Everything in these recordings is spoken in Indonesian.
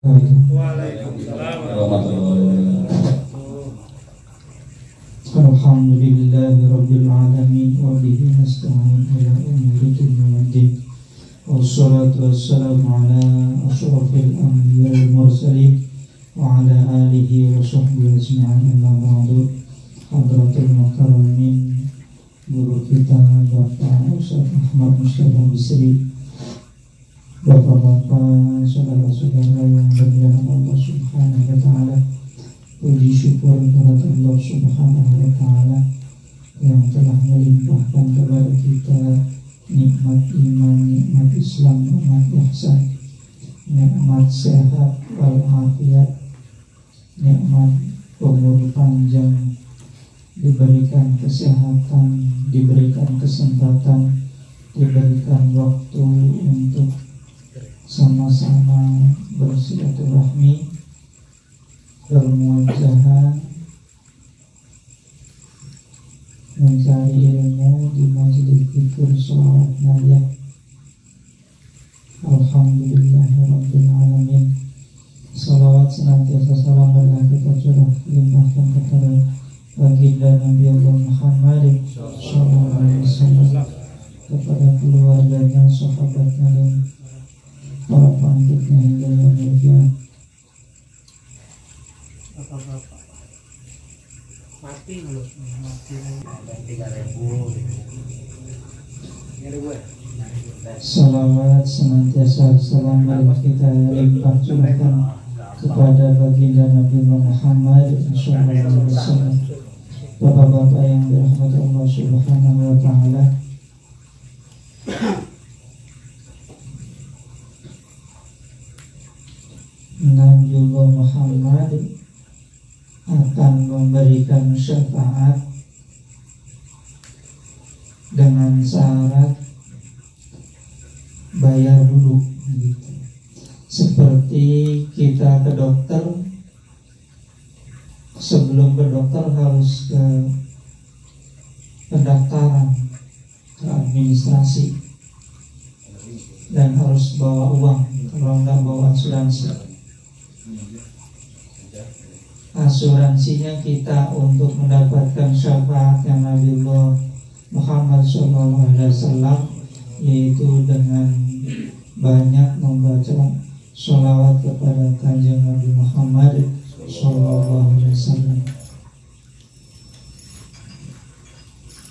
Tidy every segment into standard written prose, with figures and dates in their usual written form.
Waalaikumsalam warahmatullahi wabarakatuh. Alhamdulillahi rabbil alamin wa bihi nasta'in ala umuri dunya waddin. Wassalatu wassalamu ala asyrafil anbiya'i wal mursalin wa ala alihi wa sahbihi ajma'in. Amma ba'du. Hadratul mukarramin, guru kita Bapak Ustaz Ahmad Mustafa Bisri, Bapak-bapak, saudara-saudara yang berdialog Allah Subhanahu wa ta'ala, puji syukur kepada Allah Subhanahu wa ta'ala yang telah melimpahkan kepada kita nikmat iman, nikmat Islam, nikmat ihsan, nikmat sehat walafiat, nikmat umur panjang, diberikan kesehatan, diberikan kesempatan, diberikan waktu untuk sama-sama bersilaturahmi, bermuajahat, mencari ilmu di majelis dzikir sholawat nabi. Alhamdulillahirabbil alamin. Salawat senantiasa salam berkah kita curah limpahkan kepada baginda Nabi Allah Muhammad sallallahu alaihi wasallam, kepada keluarganya, sahabatnya, dan para pengikutnya hingga yaumil qiyamah. Bapak-bapak mati belum? Mati ada 3.000. Salawat senantiasa salam berkah kita limpah curahkan kepada baginda Nabi Muhammad sallallahu alaihi wasallam. Bapak-bapak yang dirahmati Allah Subhanahu wa ta'ala, Nabi Muhammad akan memberikan syafaat dengan syarat bayar dulu, gitu. Seperti kita ke dokter, sebelum ke dokter harus ke pendaftaran, ke administrasi, dan harus bawa uang. Kalau nggak bawa asuransinya kita untuk mendapatkan syafaat yang Nabiullah Muhammad SAW, yaitu dengan banyak membaca sholawat kepada kanjeng Nabi Muhammad SAW.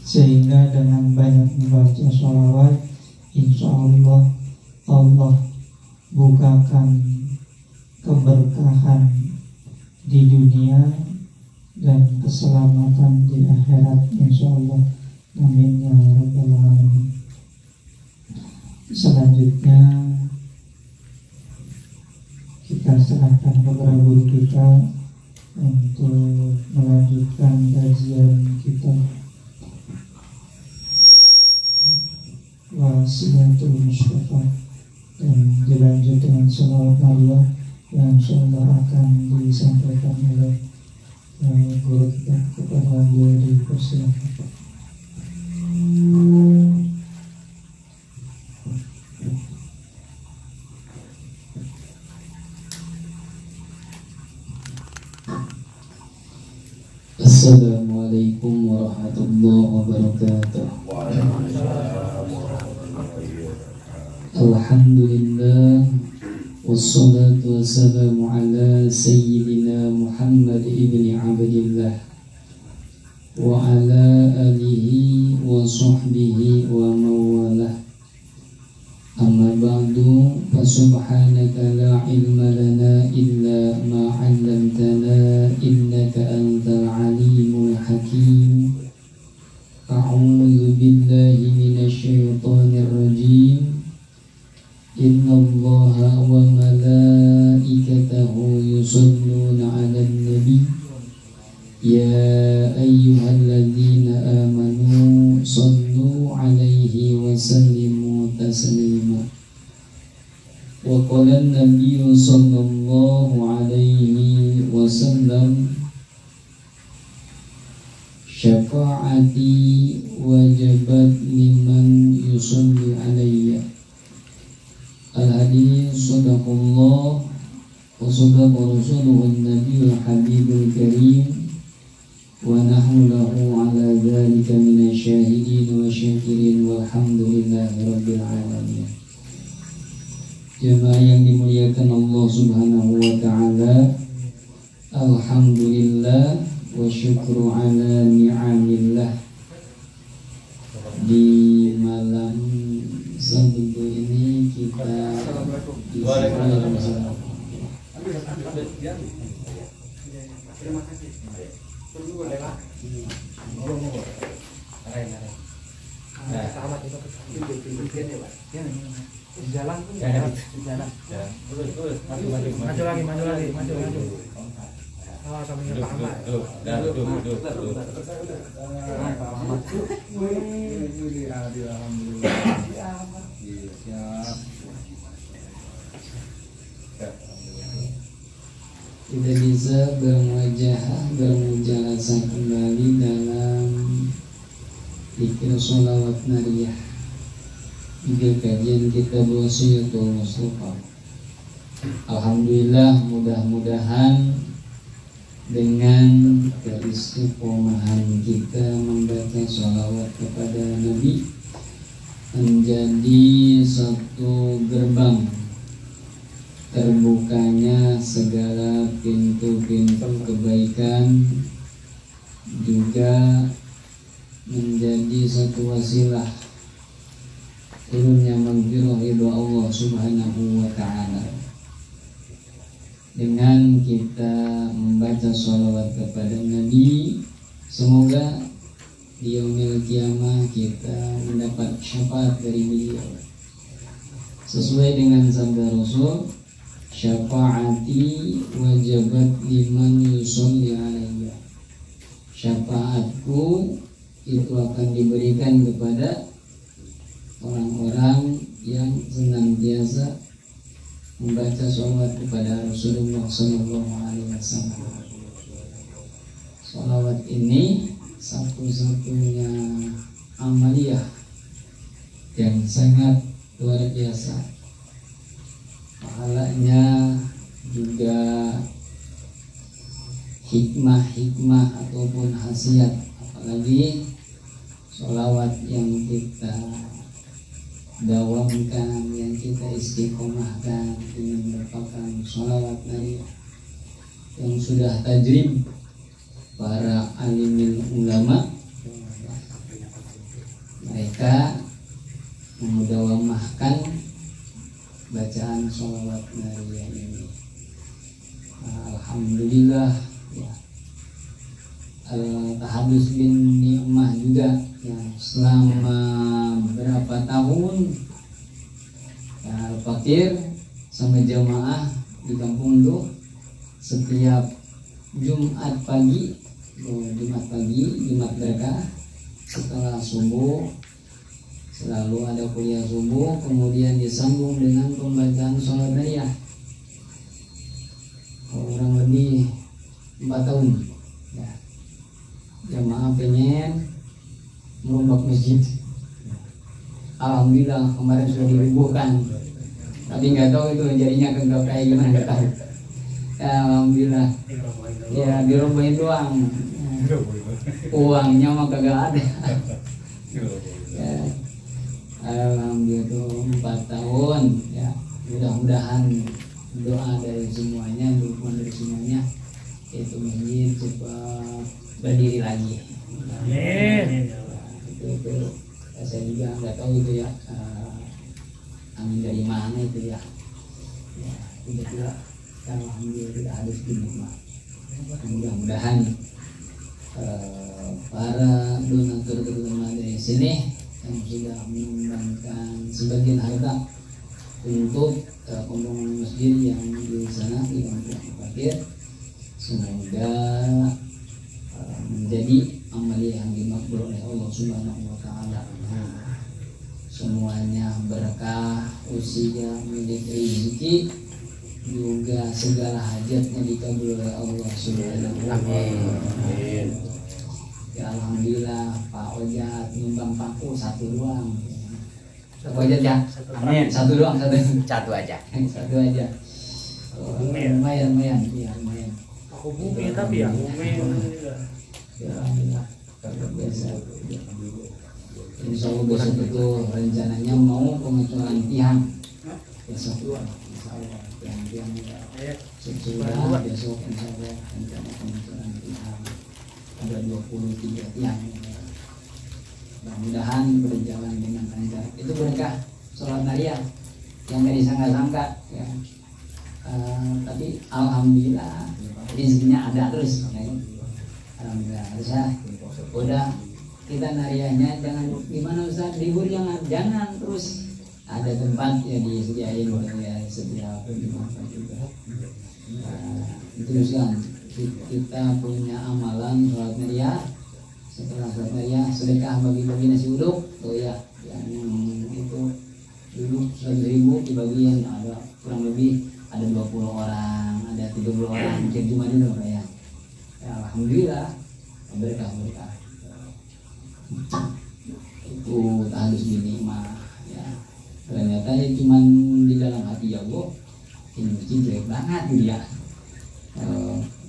Sehingga dengan banyak membaca sholawat, insya Allah Allah bukakan keberkahan di dunia dan keselamatan di akhirat, insya Allah. Amin ya rabbal alamin. Selanjutnya kita serahkan kepada guru kita untuk melanjutkan kajian kita Wasilatul Mustafa, dan dilanjut dengan sholawat Nabi yang insyaallah akan disampaikan oleh guru kita. Kepada beliau dipersilakan. Assalamualaikum warahmatullahi wabarakatuh. Alhamdulillah, wassalatu wassalamu ala sayyidina Muhammad ibni Abdillah wa ala alihi wa sahbihi wa mawalah. Amma ba'du, fa subhanaka la ilma lana illa ma 'allamtana innaka antal alimul hakim. A'udzu billahi minasy syaithanir rajim. Innallaha wa malaikatahu yusholluna 'alan nabi ya ayyuhalladzina amanu shallu 'alaihi wa sallimu taslima. Wa qala an-nabiyyu sallallahu 'alaihi wasallam, syafa'ati wajabat liman yusalli 'alayya. Al-hadis sadaqallah wa sadaqa rasuluhu an-nabiyul habibul karim wa nahnu lahu ala dzalika minasyahidin wa syakirin walhamdulillahi rabbil alamin. Jemaah yang dimuliakan Allah Subhanahu wa taala, alhamdulillah wa syukru ala ni'amillah. Di malam Sabtu ini kita jalan maju lagi. Oh, kami pertama. tidak bisa bermujalasah kembali dalam zikir sholawat nariyah di kajian kitab Wasiyatul Mustafa. Alhamdulillah, mudah-mudahan dengan keistiqomahan kita membaca sholawat kepada Nabi menjadi satu gerbang terbukanya segala pintu-pintu kebaikan, juga menjadi satu wasilah turunnya maghfirah ridha Allah Subhanahu wa ta'ala. Dengan kita membaca sholawat kepada Nabi, semoga di yaumil qiyamah kita mendapat syafaat dari beliau sesuai dengan sabda Rasul, syafaati wajabat liman yusolli alayya. Syafaatku itu akan diberikan kepada orang-orang yang senantiasa membaca sholawat kepada Rasulullah SAW. Sholawat ini satu-satunya amaliyah yang sangat luar biasa. Pahalanya juga hikmah ataupun khasiat, apalagi sholawat yang kita dawamkan, yang kita istiqomahkan ini merupakan sholawat nariyah yang sudah tajrib para alimil ulama. Mereka mendawamahkan bacaan sholawat nariyah ini. Alhamdulillah ya. Al-Tahadus bin Ni'mah juga yang selama berapa tahun Al-Fakir sama jamaah di kampung itu setiap Jumat pagi, Jumat berkah setelah subuh selalu ada kuliah subuh, kemudian disambung dengan pembacaan sholawat nariyah. Kurang lebih 4 tahun ya. Jamaah pengen merombak masjid. Alhamdulillah kemarin sudah dirubuhkan, tapi nggak tahu itu jadinya kagak kayak gimana, nggak tahu ya. Alhamdulillah ya, dirobohin doang, uangnya mah kagak ada ya. Alhamdulillah 4 tahun ya. Mudah-mudahan doa dari semuanya, dukungan dari semuanya, itu masjid cepat berdiri lagi. Amin. Itu saya juga nggak tahu itu ya, amin dari mana itu ya. Ya tidak alhamdulillah tidak habis dinikmat. Mudah-mudahan para donatur terutama dari sini yang sudah menyumbangkan sebagian harta untuk pembangunan masjid yang di sana di kampung Fakir, semoga menjadi amaliyah yang dimakbul oleh Allah Subhanahu wa ta'ala. Semuanya berkah, usia, milik rezeki, juga segala hajatnya dikabul oleh Allah Subhanahu wa ta'ala. Ya alhamdulillah Pak Ojat nyumbang paku 1 doang. Pak Ojat ya? Amin. 1 doang, 1 aja. 1 aja. Lumayan lumayan, ya lumayan. Aku bumi tapi ya. Ya alhamdulillah, biasa. Insya Allah besok itu rencananya mau pengecoran tiang besok. Insya Allah tiang sudah besok insya Allah rencana pengecoran tiang ada 23 tiang. Mudah-mudahan berjalan dengan lancar. Itu berkah sholat Naria yang tadi sangka-sangka ya. Tapi alhamdulillah rezekinya ada terus ya. Alhamdulillah harusnya udah kita nariahnya jangan gimana Ustaz libur jangan terus ada tempat ya disediain ya setiap apa juga. Teruskan kita punya amalan sholat Naria. Setelah sholat Naria sedekah bagi-bagi nasi uduk tuh ya yang itu dulu 100.000 dibagi yang ada kurang lebih ada 20 orang ada 30 orang mungkin cuma dulu ya. Alhamdulillah berkah itu harus dinikmah ya. Ternyata ya cuman di dalam hati ya Allah ini masjid jelek banget gitu ya.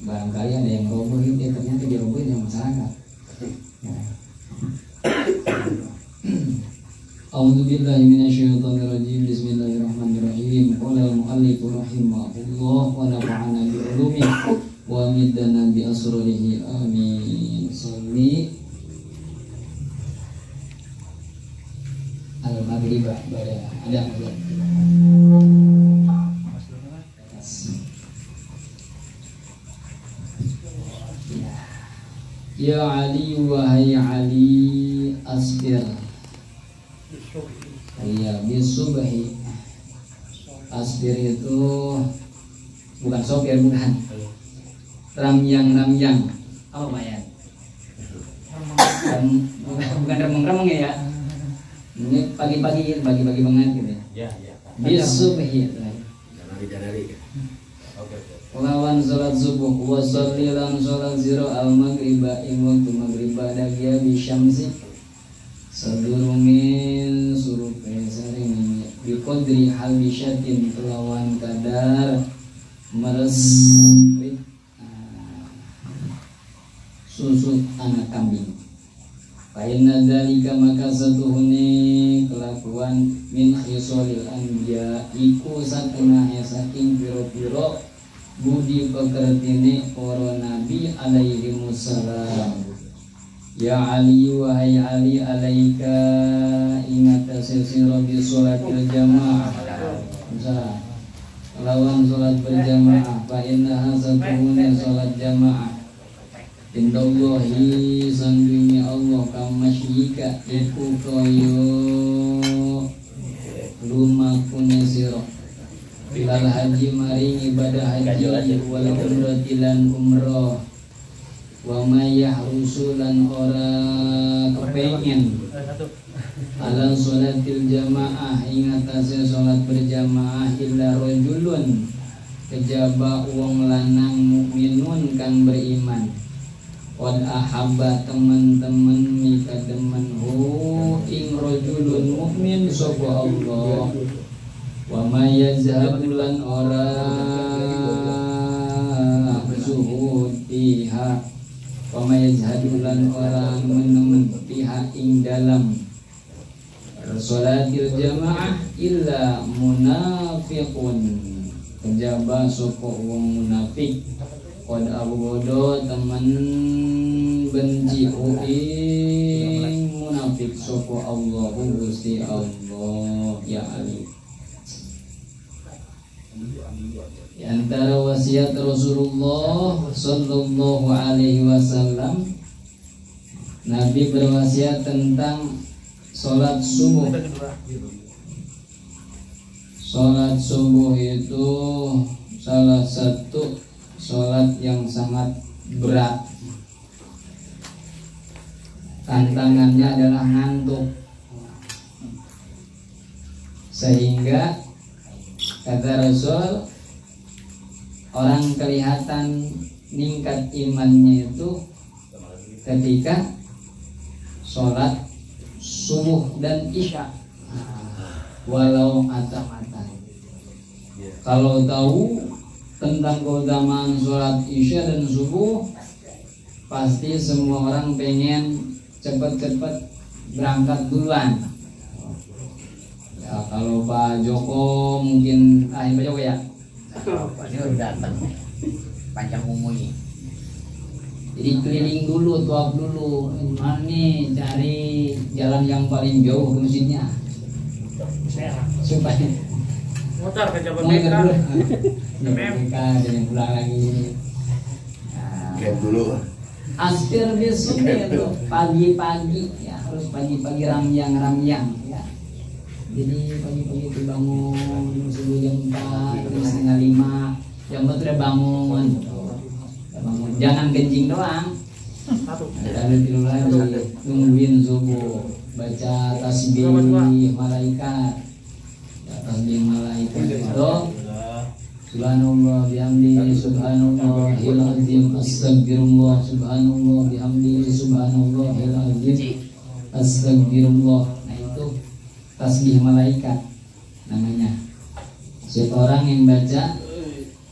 Barangkali ada yang roboh itu ya, ternyata dirobohin sama masyarakat. A'udzu billahi minasyaitonir rajim. Bismillahirrahmanirrahim. Qala al-mu'allif rahimahullah wa nafa'ana bi ulumihi wa midana bi asrarihi. Amin. Sholli al-maghrib pada ada Ya Ali wahai Ali asbir. Iya bisubhi. Asbir itu bukan sopir bukan. Ramyang. Apa Mayan? Bukan remeng-remeng ya. Ini pagi-pagi banget gitu ya. Ya. Bisubhi. Janari. Oke. Lawan sholat subuh wa shollilan sholat zero al maghriba ing waktu maghriba dagia bisyamsi sadurungin surupe saring bi qadri hal bisyatin kelawan kadar meres susu anak kambing. Fa'inna dzalika maka satuhune kelakuan min khisalil anbiya iku satengahnya saking piro-piro budi pekertine para nabi alaihi wassalam. Ya Ali wahai Ali alaika ingata sesira bi sholatil jamaah. Lawan sholat berjamaah fa inna hasatuhune sholat jamaah indallahi sandwini Allah kamasyika iku koyo lumakune sira bilal haji maring ibadah haji wal umratilan umroh wa mayyah rusulan ora kepengen ala sholatil jamaah ingatase sholat berjamaah illa rajulun kejaba wong lanang mukminun kang beriman qad ahabba teman-teman mika demen ing rajulun mukmin sapa Allah wa ma yazhabulan ora zuhutiha wa ma yazhabulan ora menemen pihak ing dalam sholatil jamaah illa munafiqun kejaba sapa wong munafik qad abgodo teman benci ing munafik sapa Allah Gusti Allah. Ya Ali di antara wasiat Rasulullah sallallahu alaihi wasallam, Nabi berwasiat tentang sholat subuh. Sholat subuh itu salah satu sholat yang sangat berat. Tantangannya adalah ngantuk, sehingga kata Rasul, orang kelihatan meningkat imannya itu ketika sholat subuh dan isya, walau mata-mata. Kalau tahu tentang keutamaan sholat isya dan subuh, pasti semua orang pengen cepat-cepat berangkat duluan. Ya, kalau Pak Joko mungkin, Pak Joko ya? Ini udah datang panjang umur ini. Jadi keliling dulu, tuap dulu, mana nih cari jalan yang paling jauh ke masjidnya, supaya Motor ke Jawa mau Beka. mereka jangan pulang lagi. Lihat dulu. Aspir besok itu pagi-pagi ya, harus pagi-pagi ramyang ya. Jadi pagi-pagi itu bangun subuh jam 4, jam setengah 5, jam 4 udah bangun. Jangan kencing doang. Lalu tidur lagi, tungguin subuh, baca tasbih malaikat. Tasbih malaikat itu Subhanallah bihamdihi subhanallahil azim astagfirullah subhanallah bihamdihi subhanallahil azim astagfirullah. Nah itu tasbih malaikat namanya. Setiap orang yang baca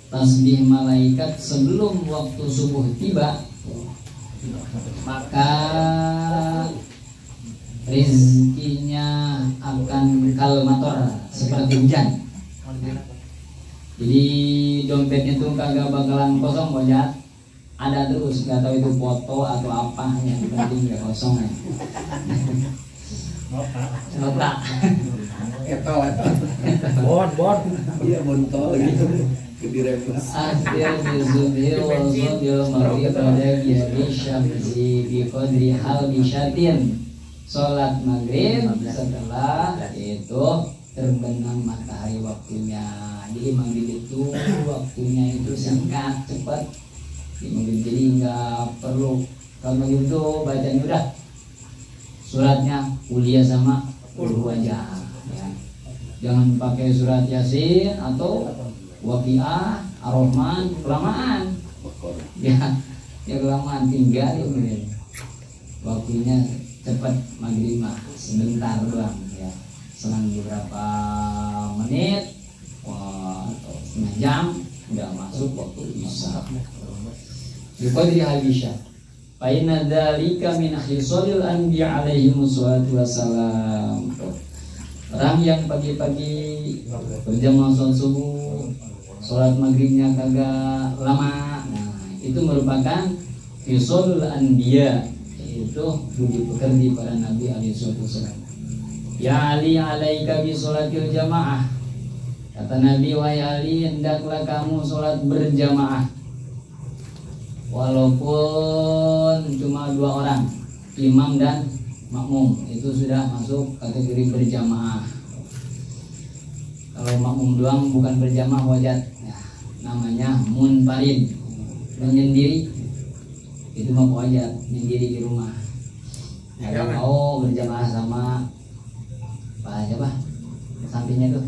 tasbih malaikat sebelum waktu subuh tiba, maka rezekinya akan kalmator seperti hujan. Jadi dompetnya tuh kagak bakalan kosong, bojat. Ada terus, nggak tahu itu foto atau apa, yang penting nggak kosong ya. Nota. Bon. Iya bontol gitu. Direfus. Akhir bizubhir wa zubhir maghrib pada biari syamsi bi qadri hal bisyatin. Sholat maghrib setelah itu terbenam matahari waktunya. Jadi maghrib itu waktunya itu singkat, cepat. Jadi nggak perlu kalau itu bacanya udah suratnya kuliah sama ulu aja ya. Jangan pakai surat Yasin atau Waqiah, Ar-Rahman, kelamaan ya kelamaan, tinggal ini waktunya cepat maghrib mah sebentar doang ya, selang beberapa menit atau setengah jam udah masuk waktu isya. Biqadri habisya. Fa inna dzalika min khisalil anbiya alaihi wassalatu wassalam. Orang yang pagi-pagi berjamaah sholat subuh, sholat maghribnya kagak lama, nah itu merupakan khisalul anbiya, itu budi pekerti para nabi alaihi wasallam. Ya Ali alaika bi sholatil jamaah. Kata Nabi, wahai Ali, hendaklah kamu sholat berjamaah. Walaupun cuma 2 orang, imam dan makmum, itu sudah masuk kategori berjamaah. Kalau makmum doang bukan berjamaah wajat ya, namanya munfarid, menyendiri. Itu mah wajat, menyendiri di rumah. Kalau mau berjamaah sama Pak siapa? Sampingnya tuh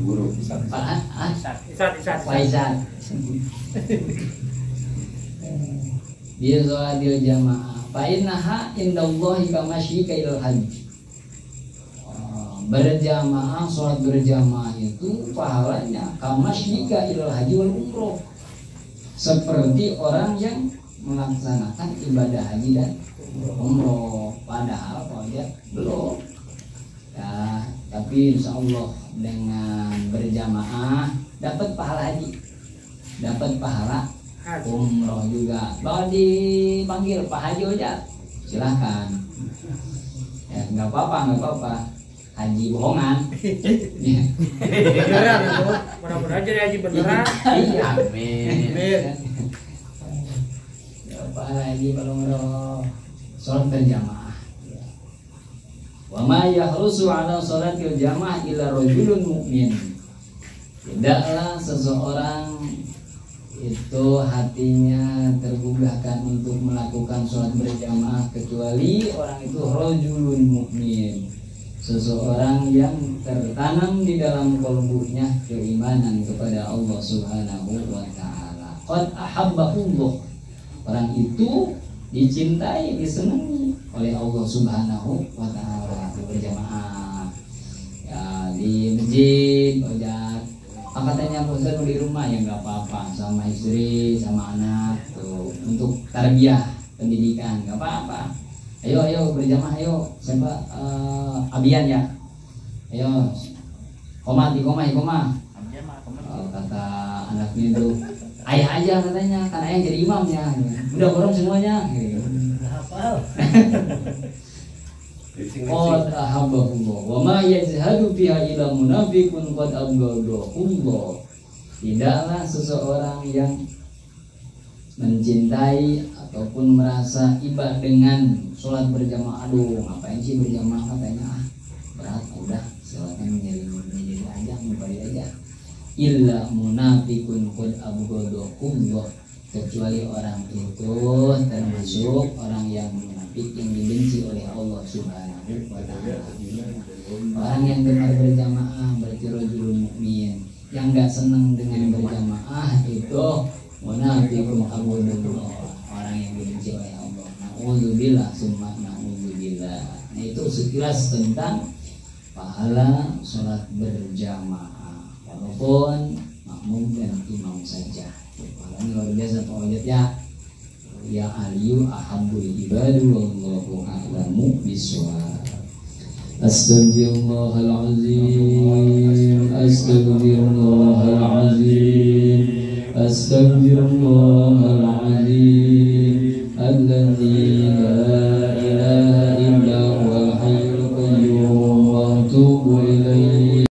Guru. Pak Isat. Dia sholatil jamaah. Fa innaha indallahi kamasyika ilal hajj. Berjamaah, sholat berjamaah itu pahalanya kamasyika ilal haji wal umroh, seperti orang yang melaksanakan ibadah haji dan umroh. Padahal ya belum ya, tapi insya Allah dengan berjamaah dapat pahala haji, dapat pahala umroh juga. Kalau dipanggil Pak Haji aja silahkan ya, nggak apa-apa haji bohongan ya. Beneran itu, mudah-mudahan jadi haji beneran. Iya, Amin. ya, pahala haji kalau umroh sholat berjamaah. Wa ma yahrusu ala sholatil jamaah illa rajulun mu'min. Tidaklah seseorang itu hatinya tergugahkan untuk melakukan sholat berjamaah kecuali orang itu rajulun mukmin, seseorang yang tertanam di dalam kalbunya keimanan kepada Allah Subhanahu wa taala. Qad ahabbahullah, orang itu dicintai, disenangi oleh Allah Subhanahu wa taala. Berjamaah ya di masjid, katanya Ustaz mau di rumah ya nggak apa-apa, sama istri sama anak tuh untuk tarbiyah pendidikan nggak apa-apa. Ayo berjamaah, ayo siapa Abian ya, ayo koma. Kata anaknya itu ayah aja katanya, kan ayah jadi imamnya, udah orang semuanya. Qad ahabbahullah wa ma yazhadu fiha illa munafiqun qad abghadahullah. Tidaklah seseorang yang mencintai ataupun merasa iba dengan sholat berjamaah, aduh ngapain sih berjamaah katanya, berat, udah sholatnya menjadi aja, memberi aja. Illa munafiqun qad abghadahullah, kecuali orang itu termasuk orang yang munafik yang dibenci oleh Allah Subhanahu wa Ta'ala. Orang yang gemar berjamaah berarti rajulun mukmin, yang enggak senang dengan berjamaah itu munafiqun abghadahullah, orang yang dibenci oleh Allah. Na'udzubillah summa na'udzubillah. Nah itu sekilas tentang pahala sholat berjamaah walaupun makmum dan imam saja. Ini luar biasa Pak Wajat ya. Ya aliyu ahabbul ibadu wallahu a'lamu bishawab. Astaghfirullahalazim, astaghfirullahalazim, astaghfirullahalazim, alladzi